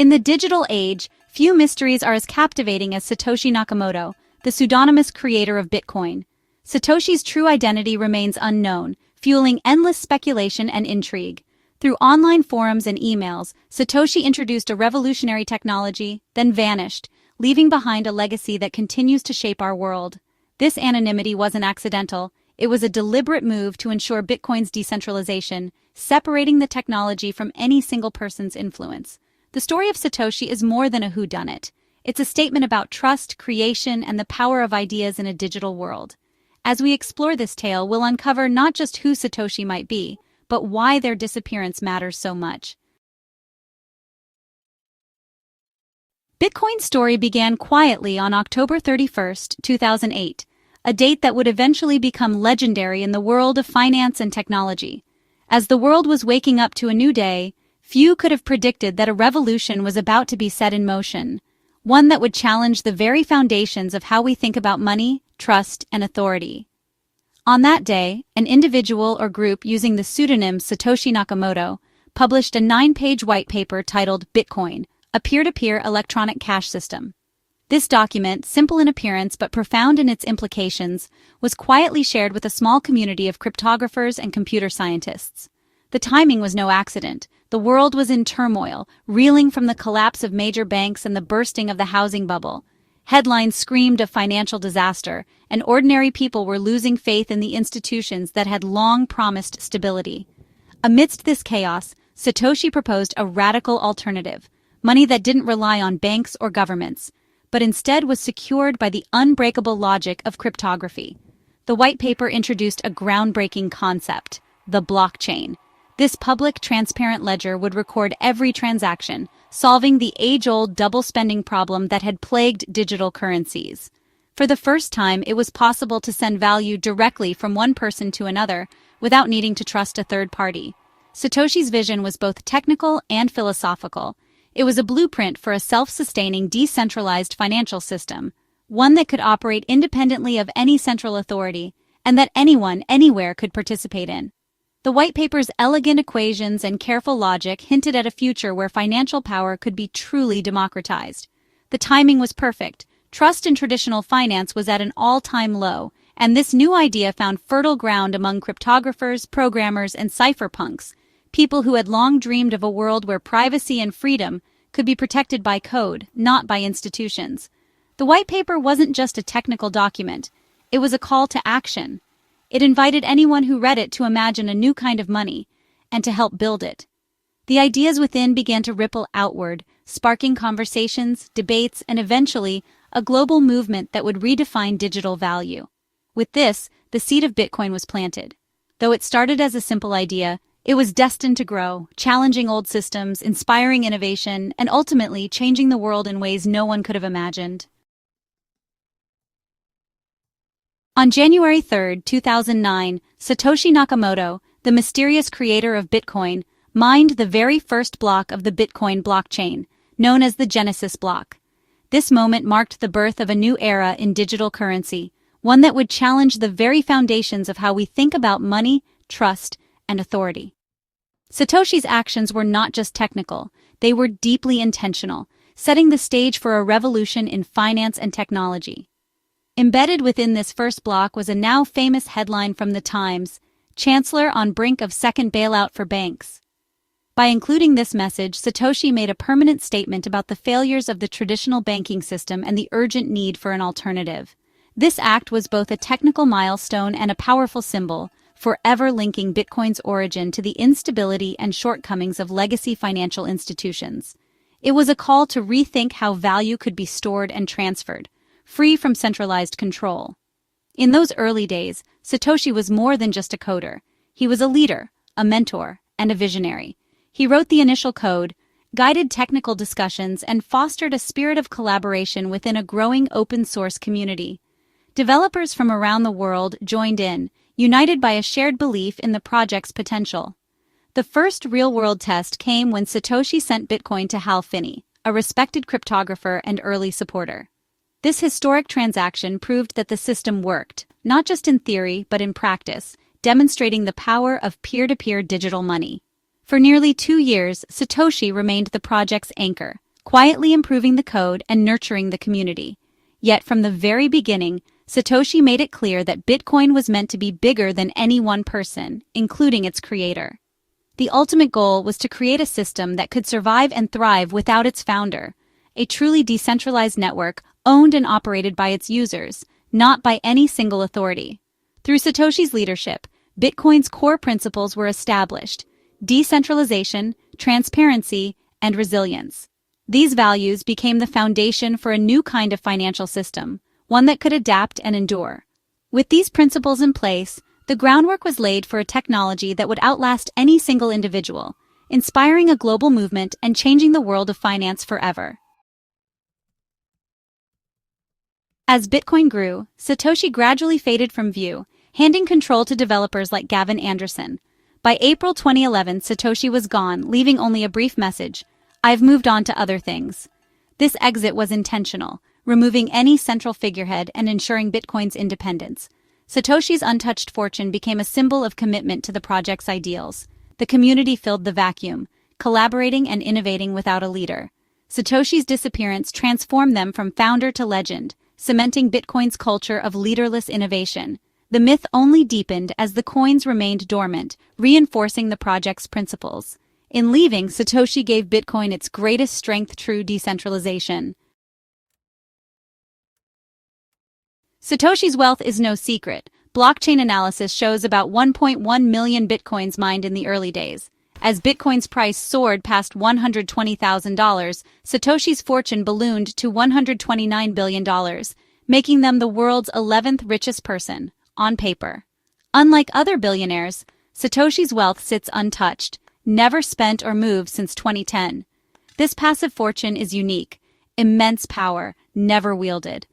In the digital age, few mysteries are as captivating as Satoshi Nakamoto, the pseudonymous creator of Bitcoin. Satoshi's true identity remains unknown, fueling endless speculation and intrigue. Through online forums and emails, Satoshi introduced a revolutionary technology, then vanished, leaving behind a legacy that continues to shape our world. This anonymity wasn't accidental. It was a deliberate move to ensure Bitcoin's decentralization, separating the technology from any single person's influence. The story of Satoshi is more than a whodunit. It's a statement about trust, creation, and the power of ideas in a digital world. As we explore this tale, we'll uncover not just who Satoshi might be, but why their disappearance matters so much. Bitcoin's story began quietly on October 31, 2008, a date that would eventually become legendary in the world of finance and technology. As the world was waking up to a new day, few could have predicted that a revolution was about to be set in motion, one that would challenge the very foundations of how we think about money, trust, and authority. On that day, an individual or group using the pseudonym Satoshi Nakamoto published a 9-page white paper titled Bitcoin, a peer-to-peer electronic cash system. This document, simple in appearance but profound in its implications, was quietly shared with a small community of cryptographers and computer scientists. The timing was no accident. The world was in turmoil, reeling from the collapse of major banks and the bursting of the housing bubble. Headlines screamed of financial disaster, and ordinary people were losing faith in the institutions that had long promised stability. Amidst this chaos, Satoshi proposed a radical alternative, money that didn't rely on banks or governments, but instead was secured by the unbreakable logic of cryptography. The white paper introduced a groundbreaking concept, the blockchain. This public, transparent ledger would record every transaction, solving the age-old double-spending problem that had plagued digital currencies. For the first time, it was possible to send value directly from one person to another without needing to trust a third party. Satoshi's vision was both technical and philosophical. It was a blueprint for a self-sustaining, decentralized financial system, one that could operate independently of any central authority, and that anyone, anywhere could participate in. The white paper's elegant equations and careful logic hinted at a future where financial power could be truly democratized. The timing was perfect. Trust in traditional finance was at an all-time low, and this new idea found fertile ground among cryptographers, programmers, and cypherpunks, people who had long dreamed of a world where privacy and freedom could be protected by code, not by institutions. The white paper wasn't just a technical document. It was a call to action. It invited anyone who read it to imagine a new kind of money and to help build it. The ideas within began to ripple outward, sparking conversations, debates, and eventually a global movement that would redefine digital value. With this, the seed of Bitcoin was planted. Though it started as a simple idea, it was destined to grow, challenging old systems, inspiring innovation, and ultimately changing the world in ways no one could have imagined. On January 3, 2009, Satoshi Nakamoto, the mysterious creator of Bitcoin, mined the very first block of the Bitcoin blockchain, known as the Genesis block. This moment marked the birth of a new era in digital currency, one that would challenge the very foundations of how we think about money, trust, and authority. Satoshi's actions were not just technical, they were deeply intentional, setting the stage for a revolution in finance and technology. Embedded within this first block was a now famous headline from The Times, "Chancellor on brink of second bailout for banks." By including this message, Satoshi made a permanent statement about the failures of the traditional banking system and the urgent need for an alternative. This act was both a technical milestone and a powerful symbol, forever linking Bitcoin's origin to the instability and shortcomings of legacy financial institutions. It was a call to rethink how value could be stored and transferred, free from centralized control. In those early days, Satoshi was more than just a coder. He was a leader, a mentor, and a visionary. He wrote the initial code, guided technical discussions, and fostered a spirit of collaboration within a growing open-source community. Developers from around the world joined in, united by a shared belief in the project's potential. The first real-world test came when Satoshi sent Bitcoin to Hal Finney, a respected cryptographer and early supporter. This historic transaction proved that the system worked, not just in theory but in practice, demonstrating the power of peer-to-peer digital money. For nearly 2 years, Satoshi remained the project's anchor, quietly improving the code and nurturing the community. Yet from the very beginning, Satoshi made it clear that Bitcoin was meant to be bigger than any one person, including its creator. The ultimate goal was to create a system that could survive and thrive without its founder, a truly decentralized network owned and operated by its users, not by any single authority. Through Satoshi's leadership, Bitcoin's core principles were established: decentralization, transparency, and resilience. These values became the foundation for a new kind of financial system, one that could adapt and endure. With these principles in place, the groundwork was laid for a technology that would outlast any single individual, inspiring a global movement and changing the world of finance forever. As Bitcoin grew, Satoshi gradually faded from view, handing control to developers like Gavin Andresen. By April 2011, Satoshi was gone, leaving only a brief message: "I've moved on to other things." This exit was intentional, removing any central figurehead and ensuring Bitcoin's independence. Satoshi's untouched fortune became a symbol of commitment to the project's ideals. The community filled the vacuum, collaborating and innovating without a leader. Satoshi's disappearance transformed them from founder to legend, cementing Bitcoin's culture of leaderless innovation. The myth only deepened as the coins remained dormant, reinforcing the project's principles. In leaving, Satoshi gave Bitcoin its greatest strength: true decentralization. Satoshi's wealth is no secret. Blockchain analysis shows about 1.1 million Bitcoins mined in the early days. As Bitcoin's price soared past $120,000, Satoshi's fortune ballooned to $129 billion, making them the world's 11th richest person, on paper. Unlike other billionaires, Satoshi's wealth sits untouched, never spent or moved since 2010. This passive fortune is unique: immense power, never wielded.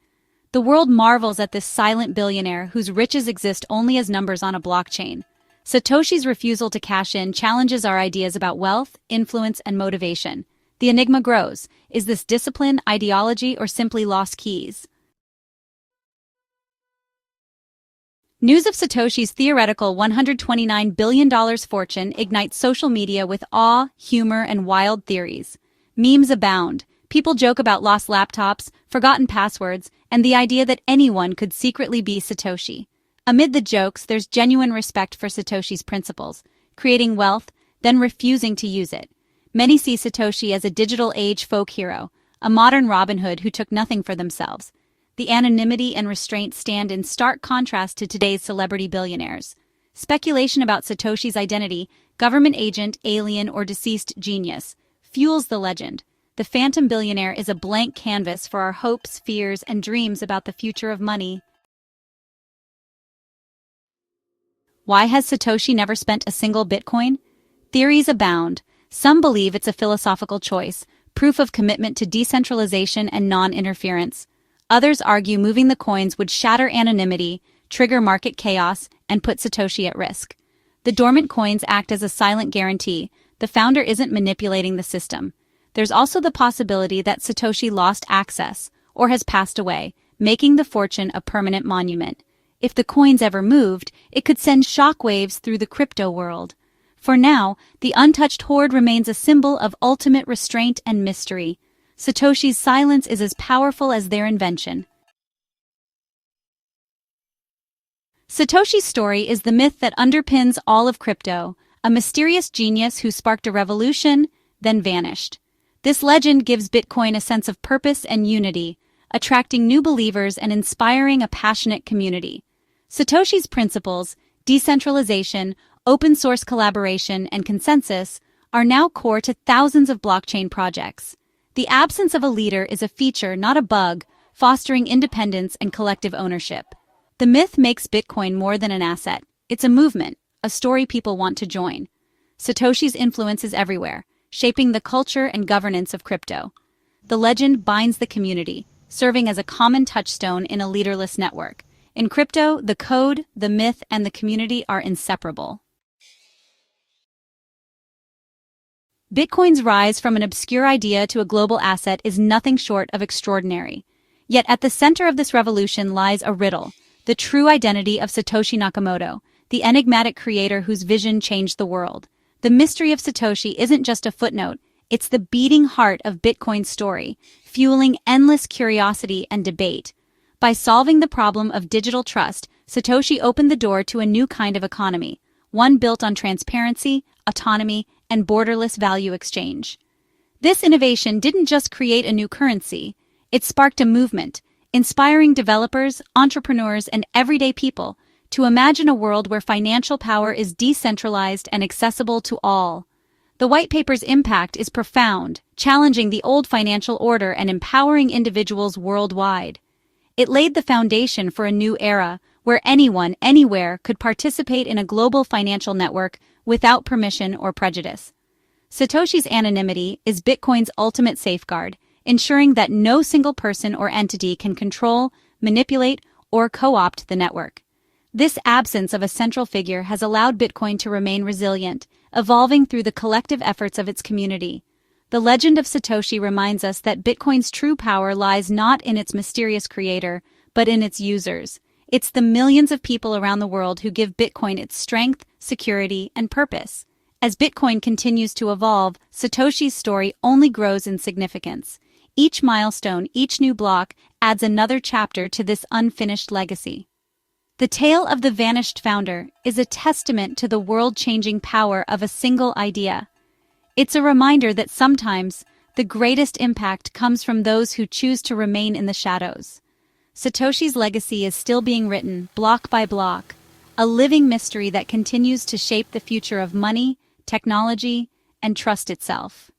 The world marvels at this silent billionaire whose riches exist only as numbers on a blockchain. Satoshi's refusal to cash in challenges our ideas about wealth, influence, and motivation. The enigma grows: is this discipline, ideology, or simply lost keys? News of Satoshi's theoretical $129 billion fortune ignites social media with awe, humor, and wild theories. Memes abound. People joke about lost laptops, forgotten passwords, and the idea that anyone could secretly be Satoshi. Amid the jokes, there's genuine respect for Satoshi's principles: creating wealth, then refusing to use it. Many see Satoshi as a digital age folk hero, a modern Robin Hood who took nothing for themselves. The anonymity and restraint stand in stark contrast to today's celebrity billionaires. Speculation about Satoshi's identity, government agent, alien, or deceased genius, fuels the legend. The phantom billionaire is a blank canvas for our hopes, fears, and dreams about the future of money. Why has Satoshi never spent a single Bitcoin? Theories abound. Some believe it's a philosophical choice, proof of commitment to decentralization and non-interference. Others argue moving the coins would shatter anonymity, trigger market chaos, and put Satoshi at risk. The dormant coins act as a silent guarantee: the founder isn't manipulating the system. There's also the possibility that Satoshi lost access or has passed away, making the fortune a permanent monument. If the coins ever moved, it could send shockwaves through the crypto world. For now, the untouched hoard remains a symbol of ultimate restraint and mystery. Satoshi's silence is as powerful as their invention. Satoshi's story is the myth that underpins all of crypto: a mysterious genius who sparked a revolution, then vanished. This legend gives Bitcoin a sense of purpose and unity, attracting new believers and inspiring a passionate community. Satoshi's principles, decentralization, open-source collaboration, and consensus, are now core to thousands of blockchain projects. The absence of a leader is a feature, not a bug, fostering independence and collective ownership. The myth makes Bitcoin more than an asset. It's a movement, a story people want to join. Satoshi's influence is everywhere, shaping the culture and governance of crypto. The legend binds the community, serving as a common touchstone in a leaderless network. In crypto, the code, the myth, and the community are inseparable. Bitcoin's rise from an obscure idea to a global asset is nothing short of extraordinary. Yet at the center of this revolution lies a riddle: the true identity of Satoshi Nakamoto, the enigmatic creator whose vision changed the world. The mystery of Satoshi isn't just a footnote, It's the beating heart of Bitcoin's story, fueling endless curiosity and debate. By solving the problem of digital trust, Satoshi opened the door to a new kind of economy, one built on transparency, autonomy, and borderless value exchange. This innovation didn't just create a new currency, it sparked a movement, inspiring developers, entrepreneurs, and everyday people to imagine a world where financial power is decentralized and accessible to all. The white paper's impact is profound, challenging the old financial order and empowering individuals worldwide. It laid the foundation for a new era where anyone, anywhere, could participate in a global financial network without permission or prejudice. Satoshi's anonymity is Bitcoin's ultimate safeguard, ensuring that no single person or entity can control, manipulate, or co-opt the network. This absence of a central figure has allowed Bitcoin to remain resilient, evolving through the collective efforts of its community. The legend of Satoshi reminds us that Bitcoin's true power lies not in its mysterious creator, but in its users. It's the millions of people around the world who give Bitcoin its strength, security, and purpose. As Bitcoin continues to evolve, Satoshi's story only grows in significance. Each milestone, each new block, adds another chapter to this unfinished legacy. The tale of the vanished founder is a testament to the world-changing power of a single idea. It's a reminder that sometimes the greatest impact comes from those who choose to remain in the shadows. Satoshi's legacy is still being written, block by block, a living mystery that continues to shape the future of money, technology, and trust itself.